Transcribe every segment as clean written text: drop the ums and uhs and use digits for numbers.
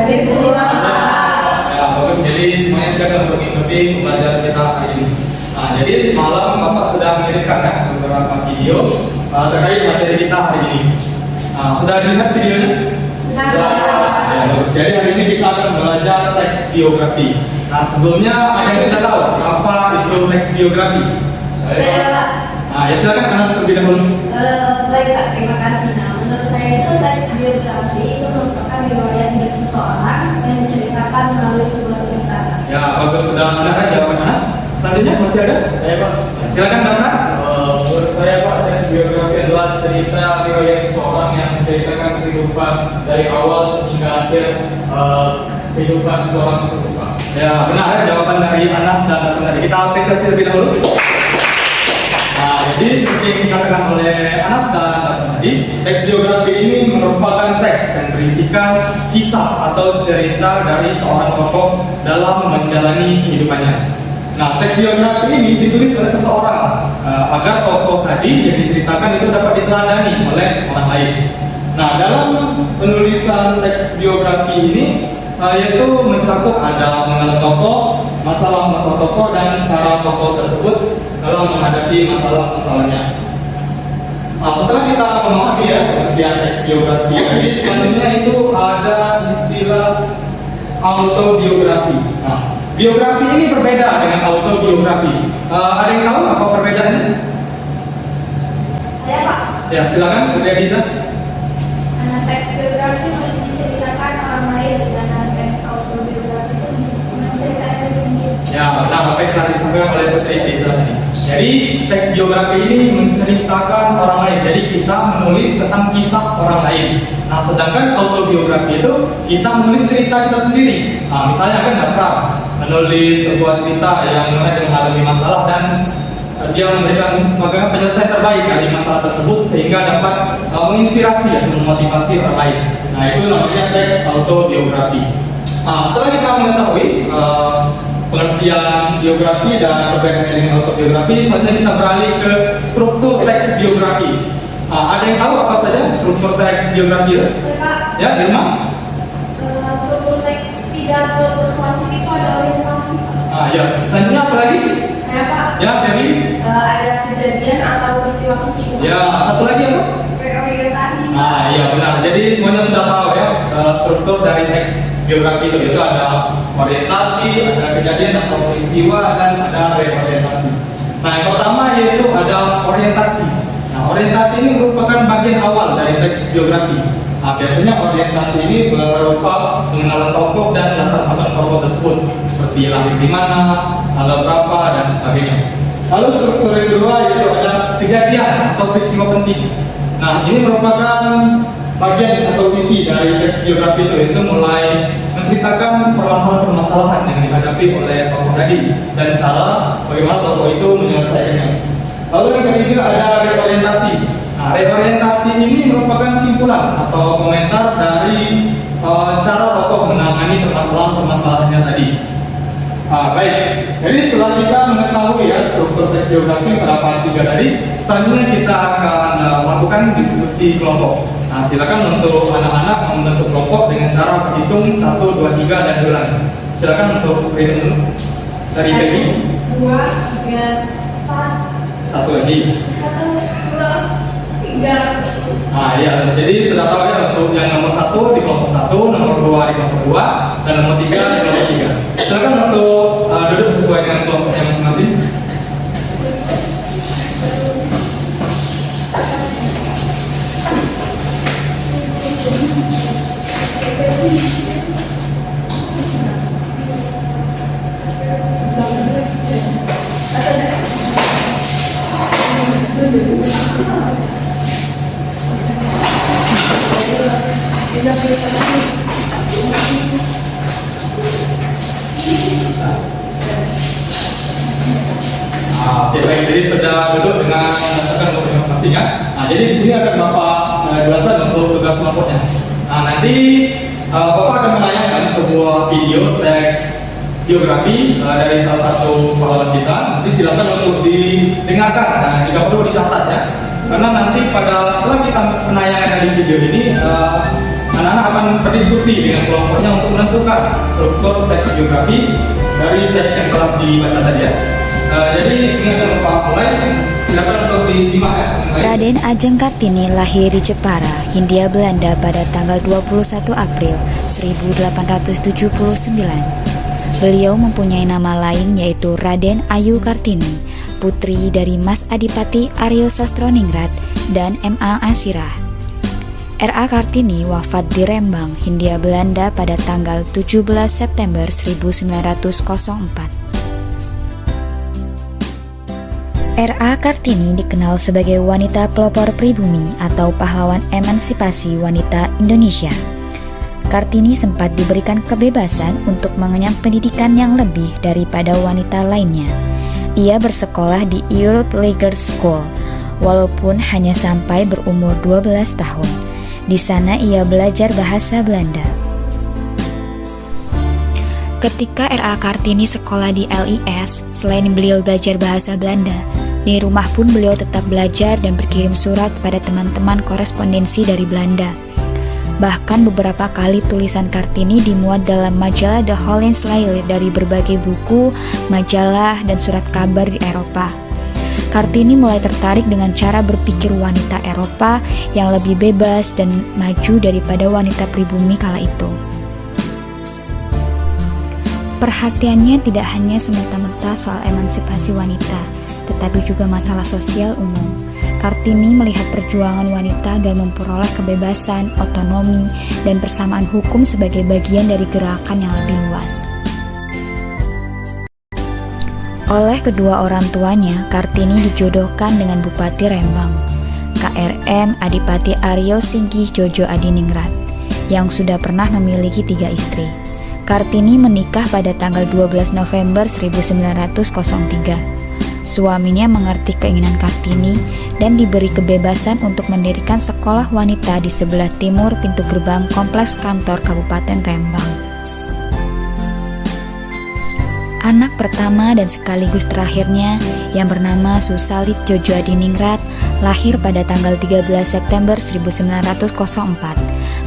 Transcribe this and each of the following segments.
Hadir semua. Ya, bagus. Jadi semuanya silakan untuk mengikuti pembelajaran kita hari ini. Nah, jadi semalam Bapak sudah mengirimkan kan beberapa video terkait materi kita hari ini. Nah, sudah dilihat videonya? Sudah. Ya, bagus. Jadi hari ini kita akan belajar teks biografi. Nah, sebelumnya ada yang sudah tahu apa isu teks biografi? Saya, Pak. Nah, ya silakan Anas terlebih dahulu. Baik Pak, terima kasih. Nah, menurut saya itu teks biografi itu merupakan riwayat hidup seseorang yang diceritakan melalui sebuah tulisan. Ya, bagus. Sudah ada jawaban Anas? Selanjutnya masih ada? Saya Pak. Ya, silakan Daftar. Menurut saya Pak, teks biografi adalah cerita riwayat seseorang yang menceritakan kehidupan dari awal hingga akhir kehidupan seseorang tersebut Pak. Ya, benar ya jawaban dari Anas dan Daftar tadi. Kita apresiasi lebih dahulu. Nah, jadi seperti yang dikatakan oleh Anas dan Daftar tadi, teks biografi ini merupakan teks yang berisikan kisah atau cerita dari seorang tokoh dalam menjalani kehidupannya. Nah, teks biografi ini ditulis oleh seseorang agar tokoh tadi yang diceritakan itu dapat diteladani oleh orang lain. Nah, dalam penulisan teks biografi ini yaitu mencakup ada mengenal tokoh, masalah-masalah tokoh dan cara tokoh tersebut dalam menghadapi masalah-masalahnya. Nah, setelah kita memahami ya pengertian teks biografi, jadi selanjutnya itu ada istilah autobiografi. Nah, biografi ini berbeda dengan autobiografi. Ada yang tahu apa perbedaannya? Saya Pak, Ya, silakan Bu Diza. teks biografi menceritakan orang lain, sedangkan teks autobiografi itu menceritakan diri sendiri. Ya, benar apa yang telah disampaikan oleh Putri Diza tadi. Jadi, teks biografi ini menceritakan orang lain. Jadi, kita menulis tentang kisah orang lain. Nah, sedangkan autobiografi itu kita menulis cerita kita sendiri. Nah, misalnya kan Daftar menulis sebuah cerita yang mereka mengalami masalah dan dia memberikan bagaimana penyelesaian terbaik dari masalah tersebut sehingga dapat menginspirasi atau memotivasi orang lain. Nah, itu namanya teks autobiografi. Nah, setelah kita mengetahui pengertian biografi dan perbedaan dengan autobiografi, selanjutnya kita beralih ke struktur teks biografi. Ada yang tahu apa saja struktur teks biografi? Saya Pak, Ya, Irma? struktur teks pidato persuasif itu ada orientasi Pak. Ya. Selanjutnya apa lagi? Saya Pak, Ya, dari? ada kejadian atau peristiwa penting. Ya, satu lagi apa? Orientasi. Nah, iya benar. Jadi semuanya sudah tahu ya struktur dari teks biografi itu ada orientasi, ada kejadian atau peristiwa dan ada reorientasi. Nah, yang pertama yaitu ada orientasi. Nah, orientasi ini merupakan bagian awal dari teks biografi. Nah, biasanya orientasi ini berupa pengenalan tokoh dan latar belakang tokoh tersebut, seperti lahir di mana, tanggal berapa dan sebagainya. Lalu struktur yang kedua yaitu ada kejadian atau peristiwa penting. Nah, ini merupakan bagian atau visi dari teks biografi itu, yaitu mulai menceritakan permasalahan-permasalahan yang dihadapi oleh tokoh tadi dan cara bagaimana tokoh itu menyelesaikannya. Lalu yang ketiga ada reorientasi. Nah, reorientasi ini merupakan simpulan atau komentar dari cara tokoh menangani permasalahan-permasalahannya tadi. Baik, jadi setelah kita mengetahui ya struktur teks biografi pada tiga tadi, selanjutnya kita akan melakukan diskusi kelompok. Nah, silakan untuk anak-anak membentuk kelompok dengan cara berhitung 1, 2, 3 dan ulang. Silakan untuk berhitung dulu. Dari Peggy. 2, 3, 4. Satu lagi. 1, 2, 3. Nah, ya, jadi sudah tahu ya untuk yang nomor 1 di kelompok 1, nomor 2 di kelompok 2, dan nomor 3 di kelompok 3. Silakan untuk duduk sesuai dengan kelompoknya masing-masing. Oke, baik. Jadi sudah duduk dengan merasakan kelompok masing-masing ya. Nah, jadi di sini akan Bapak jelaskan untuk tugas kelompoknya. Nah, nanti Bapak akan menayangkan sebuah video teks biografi dari salah satu pahlawan kita. Nanti silakan untuk didengarkan. Nah, jika perlu dicatat ya. Karena nanti setelah kita penayangan dari video ini, anak-anak akan berdiskusi dengan kelompoknya untuk menentukan struktur teks biografi dari teks yang telah dibaca tadi ya. Jadi jangan lupa mulai, silakan untuk disimak ya. Raden Ajeng Kartini lahir di Jepara, Hindia Belanda pada tanggal 21 April 1879. Beliau mempunyai nama lain yaitu Raden Ayu Kartini, putri dari Mas Adipati Aryo Sastroningrat dan M.A. Asirah. R.A. Kartini wafat di Rembang, Hindia Belanda pada tanggal 17 September 1904. R.A. Kartini dikenal sebagai wanita pelopor pribumi atau pahlawan emansipasi wanita Indonesia. Kartini sempat diberikan kebebasan untuk mengenyam pendidikan yang lebih daripada wanita lainnya. Ia bersekolah di Europe Lager School, walaupun hanya sampai berumur 12 tahun. Di sana ia belajar bahasa Belanda. Ketika R.A. Kartini sekolah di LIS, selain beliau belajar bahasa Belanda, di rumah pun beliau tetap belajar dan berkirim surat pada teman-teman korespondensi dari Belanda. Bahkan beberapa kali tulisan Kartini dimuat dalam majalah The Hollands Lyre dari berbagai buku, majalah, dan surat kabar di Eropa. Kartini mulai tertarik dengan cara berpikir wanita Eropa yang lebih bebas dan maju daripada wanita pribumi kala itu. Perhatiannya tidak hanya semata-mata soal emansipasi wanita, tetapi juga masalah sosial umum. Kartini melihat perjuangan wanita agar memperoleh kebebasan, otonomi, dan persamaan hukum sebagai bagian dari gerakan yang lebih luas. Oleh kedua orang tuanya, Kartini dijodohkan dengan Bupati Rembang, KRM Adipati Aryo Singgih Jojo Adiningrat, yang sudah pernah memiliki 3 istri. Kartini menikah pada tanggal 12 November 1903. Suaminya mengerti keinginan Kartini dan diberi kebebasan untuk mendirikan sekolah wanita di sebelah timur pintu gerbang kompleks kantor Kabupaten Rembang. Anak pertama dan sekaligus terakhirnya yang bernama Susalit Jojo Adiningrat lahir pada tanggal 13 September 1904.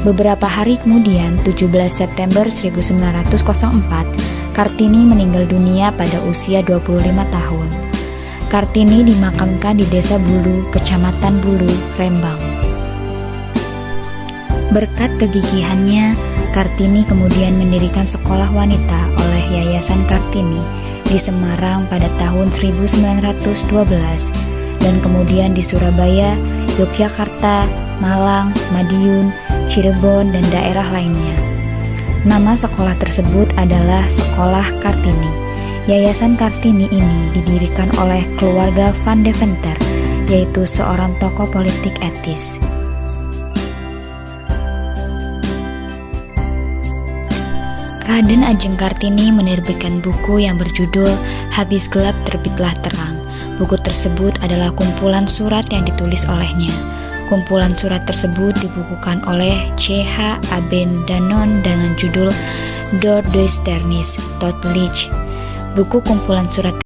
Beberapa hari kemudian, 17 September 1904, Kartini meninggal dunia pada usia 25 tahun. Kartini dimakamkan di Desa Bulu, Kecamatan Bulu, Rembang. Berkat kegigihannya, Kartini kemudian mendirikan sekolah wanita oleh Yayasan Kartini di Semarang pada tahun 1912 dan kemudian di Surabaya, Yogyakarta, Malang, Madiun, Cirebon, dan daerah lainnya. Nama sekolah tersebut adalah Sekolah Kartini. Yayasan Kartini ini didirikan oleh keluarga Van Deventer, yaitu seorang tokoh politik etis. Raden Ajeng Kartini menerbitkan buku yang berjudul Habis Gelap Terbitlah Terang. Buku tersebut adalah kumpulan surat yang ditulis olehnya. Kumpulan surat tersebut dibukukan oleh C.H. Abendanon dengan judul Door des Sternis tot Licht. Buku kumpulan surat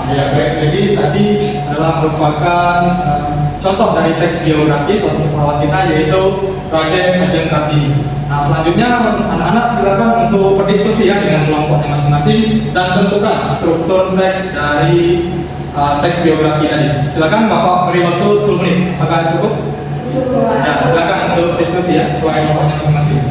Ya baik, jadi tadi adalah merupakan contoh dari teks biografi salah satu pahlawan kita yaitu Raden Ajeng Kartini. Nah selanjutnya anak-anak silakan untuk berdiskusi ya dengan kelompoknya masing-masing dan tentukan struktur teks dari teks biografi tadi. Silakan Bapak beri waktu 10 menit, apakah cukup? Ya, silakan untuk diskusi ya sesuai kelompoknya masing-masing.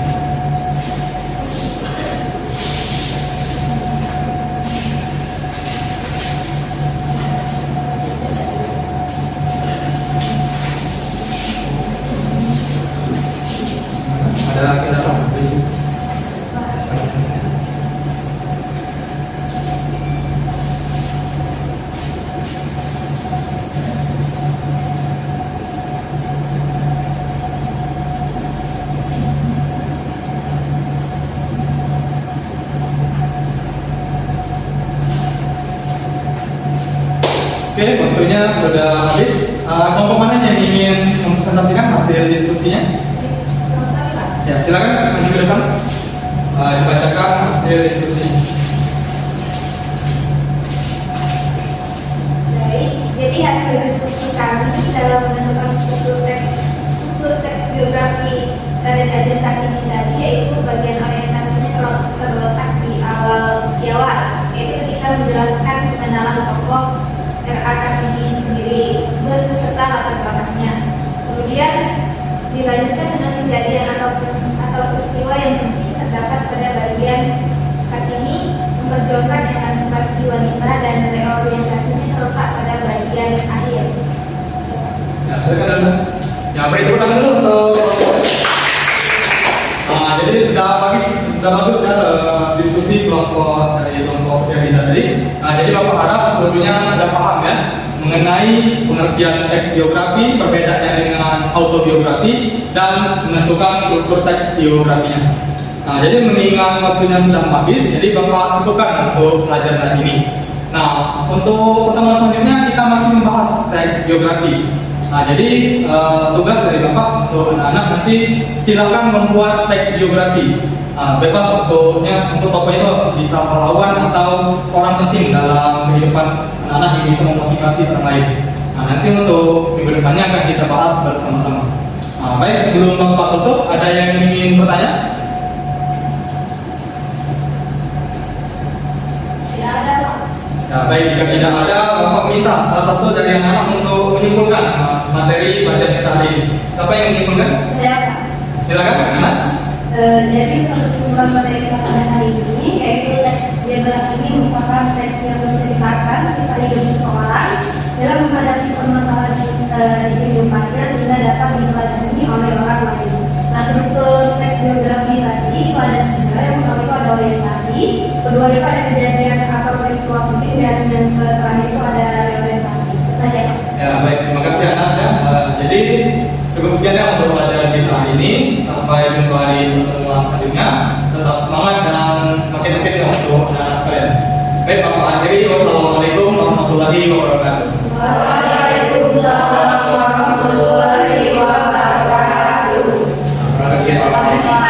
Ada kendaraan. waktunya sudah habis. Kelompok mana yang ingin mempresentasikan hasil diskusinya? Ya, silakan maju ke depan. Dibacakan hasil diskusi. Baik, jadi hasil diskusi kami dalam menentukan struktur teks biografi Raden Ajeng Kartini tadi, yaitu bagian orientasinya terletak di awal, yaitu ketika menjelaskan pengenalan tokoh R.A. Kartini sendiri beserta latar belakangnya. Kemudian dilanjutkan dengan kejadian atau peristiwa yang penting terdapat pada bagian Kartini memperjuangkan emansipasi wanita dan reorientasinya terletak pada bagian akhir. Ya, silakan Anda. Ya, beri tepuk tangan dulu untuk. Jadi sudah bagus ya diskusi kelompok Riza tadi. Jadi Bapak harap sebetulnya sudah paham ya mengenai pengertian teks biografi, perbedaannya dengan autobiografi, dan menentukan struktur teks biografinya. Jadi mengingat waktunya sudah habis, jadi Bapak cukupkan untuk pelajaran ini. Untuk pertemuan selanjutnya kita masih membahas teks biografi. Jadi tugas dari Bapak untuk anak-anak nanti silakan membuat teks biografi. Bebas untuk tokoh itu bisa pahlawan atau orang penting dalam kehidupan anak-anak yang bisa memotivasi orang lain. Nanti untuk minggu depannya akan kita bahas bersama-sama. Baik, sebelum Bapak tutup, ada yang ingin bertanya? Tidak ada, Pak. Ya, baik, jika tidak ada, Bapak minta salah satu dari anak-anak untuk menyimpulkan materi pelajaran kita hari ini. Siapa yang menyimpulkan? Saya, Pak. Silakan, Kak Anas. Jadi untuk kesimpulan materi kita pada hari ini, yaitu teks biografi ini merupakan teks yang menceritakan kisah hidup seseorang dalam menghadapi permasalahan di kehidupannya sehingga dapat dipelajari oleh orang lain. Struktur teks biografi tadi pada tiga, yang pertama itu ada orientasi, kedua itu ada kejadian atau peristiwa penting, dan yang terakhir itu ada reorientasi. Itu saja, Pak. Ya, baik, terima kasih Anas ya. Jadi cukup sekian ya untuk pelajaran kita hari ini. Sampai jumpa di pertemuan selanjutnya. Tetap semangat dan semakin aktif ya untuk anak-anak sekalian. Baik, Bapak akhiri. Wassalamualaikum warahmatullahi wabarakatuh. Waalaikumsalam warahmatullahi wabarakatuh. Terima kasih. Terima kasih, Pak.